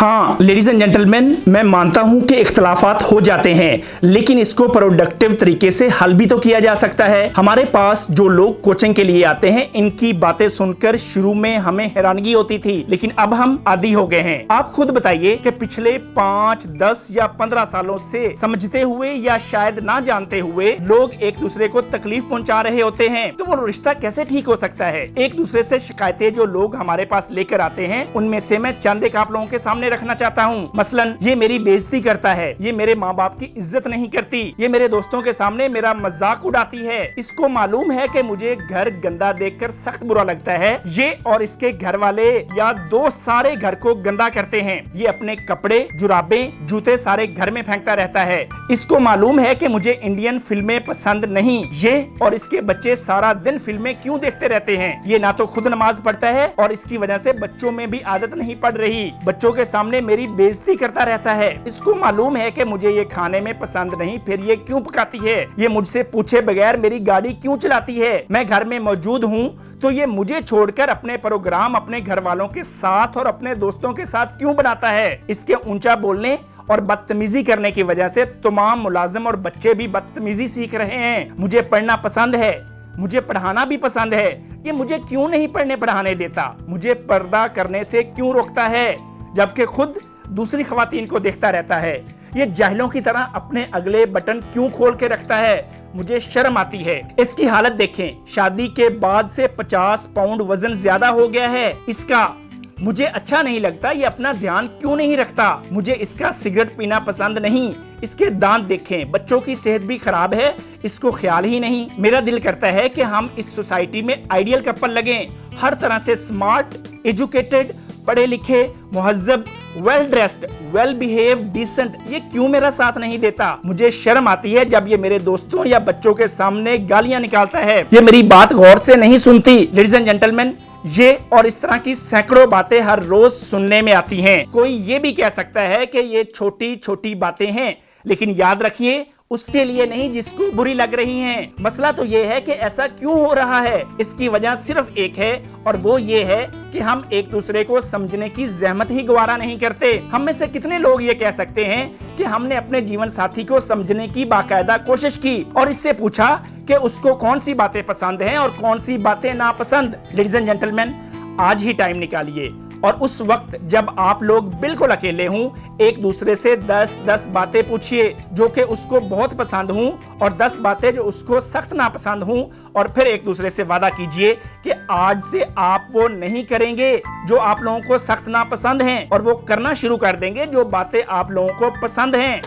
हाँ ladies and gentleman, मैं मानता हूं कि इख्तलाफात हो जाते हैं, लेकिन इसको प्रोडक्टिव तरीके से हल भी तो किया जा सकता है। हमारे पास जो लोग कोचिंग के लिए आते हैं, इनकी बातें सुनकर शुरू में हमें हैरानगी होती थी, लेकिन अब हम आदी हो गए हैं। आप खुद बताइए कि पिछले 5, 10 या 15 सालों से समझते हुए या शायद ना जानते हुए लोग एक दूसरे को तकलीफ पहुंचा रहे होते हैं, तो वो रिश्ता कैसे ठीक हो सकता है? एक दूसरे से शिकायतें जो लोग हमारे पास लेकर आते हैं, उनमें से मैं चंद एक आप लोगों के सामने रखना चाहता हूँ। मसलन, ये मेरी बेइज्जती करता है, ये मेरे माँ बाप की इज्जत नहीं करती, ये मेरे दोस्तों के सामने मेरा मजाक उड़ाती है, इसको मालूम है कि मुझे घर गंदा देखकर सख्त बुरा लगता है, ये और इसके घर वाले या दोस्त सारे घर को गंदा करते हैं, ये अपने कपड़े, जुराबें, जूते सारे घर में फेंकता रहता है, इसको मालूम है कि मुझे इंडियन फिल्में पसंद नहीं, ये और इसके बच्चे सारा दिन फिल्में क्यों देखते रहते हैं, ये ना तो खुद नमाज पढ़ता है और इसकी वजह से बच्चों में भी आदत नहीं पड़ रही, बच्चों के सामने मेरी बेइज्जती करता रहता है, इसको मालूम है कि मुझे ये खाने में पसंद नहीं, फिर ये क्यों पकाती है, ये मुझसे पूछे बगैर मेरी गाड़ी क्यों चलाती है, मैं घर में मौजूद हूँ तो ये मुझे छोड़कर अपने प्रोग्राम अपने घर वालों के साथ और अपने दोस्तों के साथ क्यों बनाता है। इसके ऊंचा बोलने और बदतमीजी करने की वजह से तमाम मुलाजिम और बच्चे भी बदतमीजी सीख रहे हैं। मुझे पढ़ना पसंद है, मुझे पढ़ाना भी पसंद है, ये मुझे क्यों नहीं पढ़ने पढ़ाने देता, मुझे पर्दा करने से क्यों रोकता है, जबकि खुद दूसरी खवातीन को देखता रहता है, ये जाहिलों की तरह अपने अगले बटन क्यों खोल के रखता है, मुझे शर्म आती है। इसकी हालत देखें, शादी के बाद से 50 पाउंड वजन ज्यादा हो गया है इसका, मुझे अच्छा नहीं लगता, ये अपना ध्यान क्यों नहीं रखता, मुझे इसका सिगरेट पीना पसंद नहीं, इसके दांत देखें, बच्चों की सेहत भी खराब है, इसको ख्याल ही नहीं। मेरा दिल करता है कि हम इस सोसाइटी में आइडियल कपल लगें, हर तरह से स्मार्ट, एजुकेटेड, पढ़े लिखे, मुहज्जब, well dressed, well behave, decent, ये क्यों मेरा साथ नहीं देता? मुझे शर्म आती है जब ये मेरे दोस्तों या बच्चों के सामने गालियां निकालता है, ये मेरी बात गौर से नहीं सुनती। लेडीज एंड जेंटलमैन, ये और इस तरह की सैकड़ों बातें हर रोज सुनने में आती हैं। कोई ये भी कह सकता है कि ये छोटी छोटी बातें हैं, लेकिन याद रखिए, उसके लिए नहीं जिसको बुरी लग रही हैं। मसला तो ये है कि ऐसा क्यों हो रहा है, इसकी वजह सिर्फ एक है और वो ये है कि हम एक दूसरे को समझने की जहमत ही गवारा नहीं करते। हम में से कितने लोग ये कह सकते हैं कि हमने अपने जीवन साथी को समझने की बाकायदा कोशिश की और इससे पूछा कि उसको कौन सी बातें पसंद हैं और कौन सी बातें नापसंद। लेडीज एंड जेंटलमैन, आज ही टाइम निकालिए और उस वक्त जब आप लोग बिल्कुल अकेले हों, एक दूसरे से 10 बातें पूछिए जो कि उसको बहुत पसंद हों और 10 बातें जो उसको सख्त नापसंद हों, और फिर एक दूसरे से वादा कीजिए कि आज से आप वो नहीं करेंगे जो आप लोगों को सख्त नापसंद हैं और वो करना शुरू कर देंगे जो बातें आप लोगों को पसंद हैं।